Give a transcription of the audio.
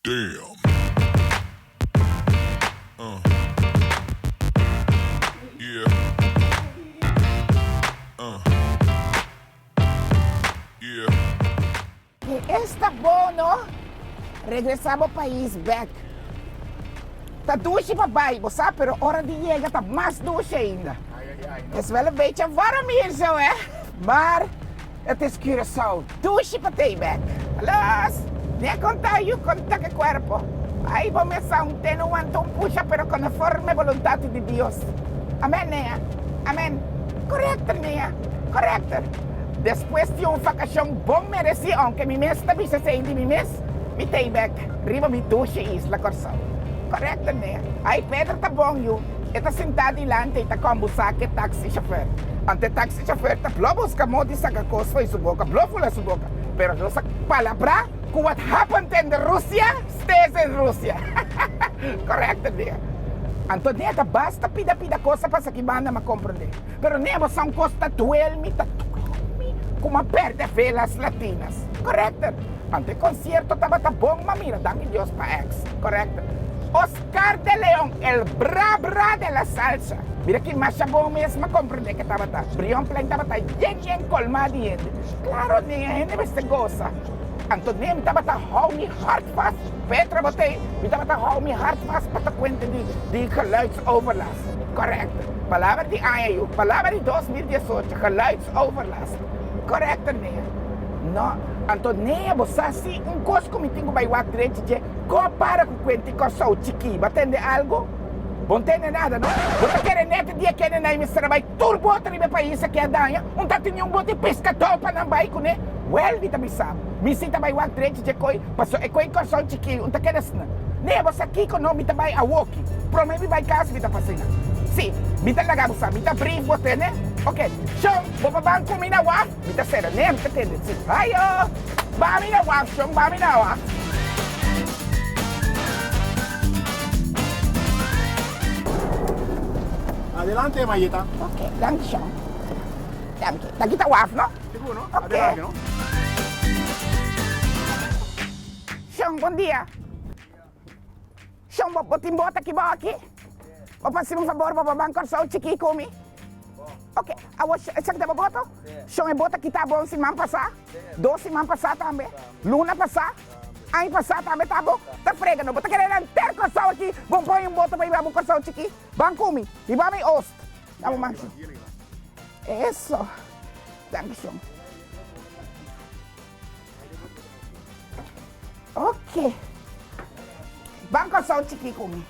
Damn. Yeah. Yeah. E esta bono, regresamos ao país back. Tá duche para baixo, sabe? Pero hora de chega tá mais duche ainda. Het is wel een beetje warm hier zo, hè? Maar het is Curaçao. Douche para ter back. Alas, nem contar eu conta que cuerpo. Aí vou começar tenuan puxa, pero con la forma voluntad de Dios. Amén, Nea. Amén. Correcto, Nea. Correcto. Después de uma vacação bom merecido, aunque mi mes também se sente mi mes, mi take back. Riba mi douche isla Corsao. Correcto, Nea. Aí Pedro tá bom, eu. Está sentado delante e está com o saque taxi chauffeur. Ante taxi chauffeur tá blobos ka mo di sa kakos foi su boca, blofula su boca. Pero no sa palabra, what happened in Russia, stays in Russia. Correcto, Nea. Antonieta, basta pida coisa para que banda me compreender. Pero Nea, são costa duelmi, como perde velas latinas. Correcto. Ante concierto tava tá bom, mas mira, dá-me Deus para ex. Correcto. Oscar de León, el bra de la salsa. Mira que más bom mesmo comprende que estaba tá. Brion Plain estaba tá bien colmado y claro, ni gente se goza. Antonio estaba tá homie hard fast. Petra botei, estaba tá homie hard fast para cuenta de geluidsoverlast. Correcto. Palavra de AEU, palavra de 2018, geluidsoverlast. Correcto, Nea. No, Antonia, você assim, coisa que me tenho para o direito de compara com o que eu sou chiqui, batendo algo? Não tem nada, não? Você quer net dia que não é mistura vai turbo outro meu país aqui a danha, tá tendo bote pescador para não vai com né? Well, vita me sabe, me sinta para o direito de coi, passou é coi que eu sou chiqui, tá querendo assim? Né, você aqui com nome também a walkie, promete vai casa vita fazendo. Sim, vita lagar você, vita brief você, né? Ok, Sean, vou para banco mina waf, vita sera, né? Vita tende, sim. Ayo, ba mina waf, Sean, ba mina waf. Adelante, Mayita. Ok, danke, Sean. Danke. Da kita waf, no? Seguro, ¿no? Ok. Adelante, ¿no? Sean, bom dia. Sean, vou te embora aqui? Vou fazer um favor, vou banco só o chiqui comigo. Ok, você que boto? Sean, bota que tá bom semana passada, 2 semanas passadas também, luna passada, ano passado também tá bom, tá frega, não, bota querendo ter coração aqui, vamos pôr bota para ir para o coração chiqui, banco comigo, e vamos ost, tá bom, Marcio? Isso, danke Sean. Ok, banco só chiqui comigo.